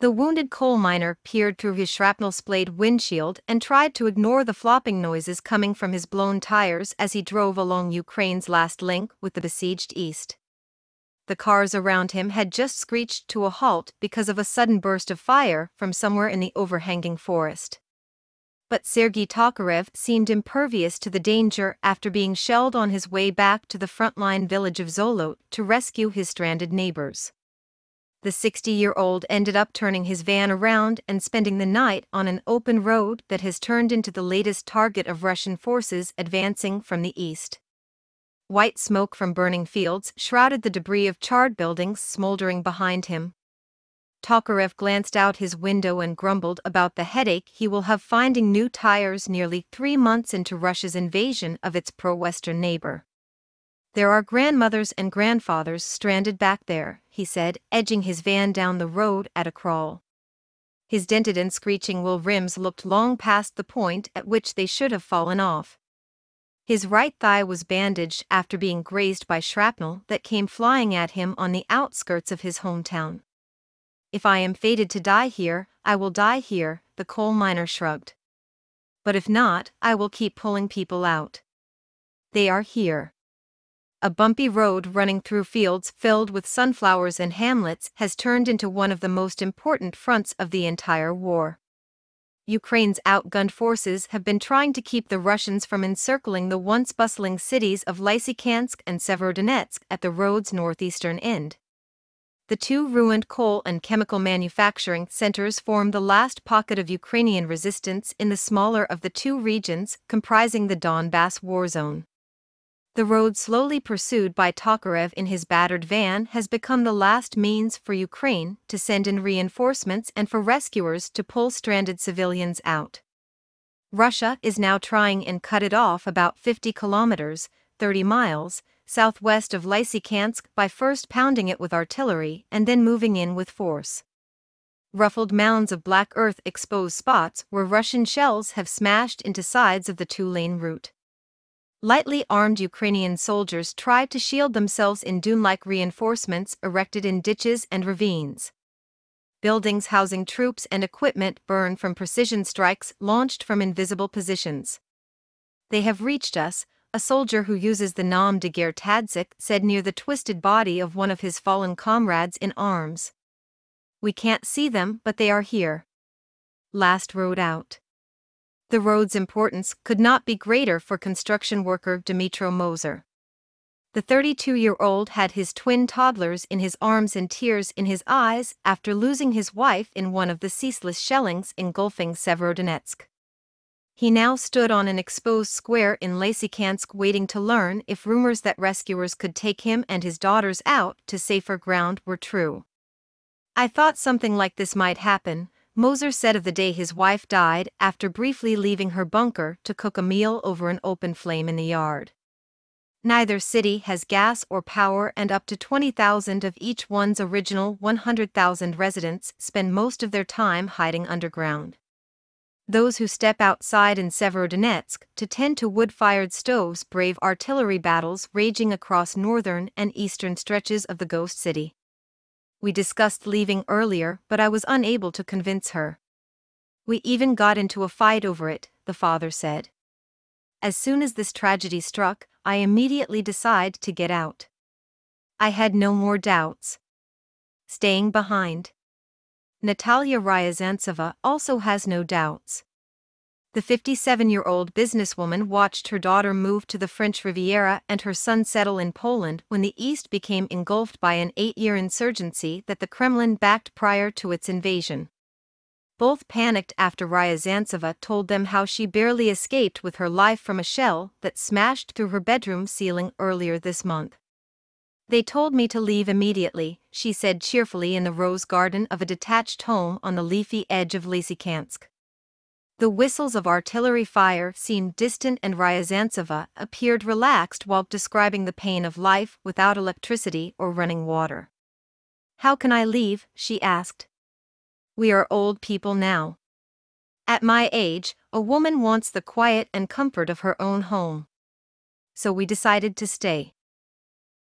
The wounded coal miner peered through his shrapnel-splayed windshield and tried to ignore the flopping noises coming from his blown tires as he drove along Ukraine's last link with the besieged East. The cars around him had just screeched to a halt because of a sudden burst of fire from somewhere in the overhanging forest. But Sergei Tokarev seemed impervious to the danger after being shelled on his way back to the frontline village of Zolot to rescue his stranded neighbors. The 60-year-old ended up turning his van around and spending the night on an open road that has turned into the latest target of Russian forces advancing from the east. White smoke from burning fields shrouded the debris of charred buildings smoldering behind him. Tokarev glanced out his window and grumbled about the headache he will have finding new tires nearly 3 months into Russia's invasion of its pro-Western neighbor. "There are grandmothers and grandfathers stranded back there," he said, edging his van down the road at a crawl. His dented and screeching wheel rims looked long past the point at which they should have fallen off. His right thigh was bandaged after being grazed by shrapnel that came flying at him on the outskirts of his hometown. "If I am fated to die here, I will die here," the coal miner shrugged. "But if not, I will keep pulling people out. They are here." A bumpy road running through fields filled with sunflowers and hamlets has turned into one of the most important fronts of the entire war. Ukraine's outgunned forces have been trying to keep the Russians from encircling the once bustling cities of Lysychansk and Severodonetsk at the road's northeastern end. The two ruined coal and chemical manufacturing centers form the last pocket of Ukrainian resistance in the smaller of the two regions comprising the Donbass war zone. The road slowly pursued by Tokarev in his battered van has become the last means for Ukraine to send in reinforcements and for rescuers to pull stranded civilians out. Russia is now trying and cut it off about 50 kilometers, 30 miles, southwest of Lysychansk by first pounding it with artillery and then moving in with force. Ruffled mounds of black earth expose spots where Russian shells have smashed into sides of the two-lane route. Lightly armed Ukrainian soldiers tried to shield themselves in dune-like reinforcements erected in ditches and ravines. Buildings housing troops and equipment burn from precision strikes launched from invisible positions. "They have reached us," a soldier who uses the nom de guerre Tadzik said near the twisted body of one of his fallen comrades in arms. "We can't see them, but they are here." Last road out. The road's importance could not be greater for construction worker Dmytro Moser. The 32-year-old had his twin toddlers in his arms and tears in his eyes after losing his wife in one of the ceaseless shellings engulfing Severodonetsk. He now stood on an exposed square in Lysychansk waiting to learn if rumors that rescuers could take him and his daughters out to safer ground were true. "I thought something like this might happen," Moser said of the day his wife died after briefly leaving her bunker to cook a meal over an open flame in the yard. "Neither city has gas or power, and up to 20,000 of each one's original 100,000 residents spend most of their time hiding underground. Those who step outside in Severodonetsk to tend to wood-fired stoves brave artillery battles raging across northern and eastern stretches of the ghost city. We discussed leaving earlier, but I was unable to convince her. We even got into a fight over it," the father said. "As soon as this tragedy struck, I immediately decided to get out. I had no more doubts. Staying behind." Natalia Ryazantseva also has no doubts. The 57-year-old businesswoman watched her daughter move to the French Riviera and her son settle in Poland when the East became engulfed by an 8-year insurgency that the Kremlin backed prior to its invasion. Both panicked after Ryazantseva told them how she barely escaped with her life from a shell that smashed through her bedroom ceiling earlier this month. "They told me to leave immediately," she said cheerfully in the rose garden of a detached home on the leafy edge of Lysychansk. The whistles of artillery fire seemed distant and Ryazantseva appeared relaxed while describing the pain of life without electricity or running water. "How can I leave?" she asked. "We are old people now. At my age, a woman wants the quiet and comfort of her own home. So we decided to stay."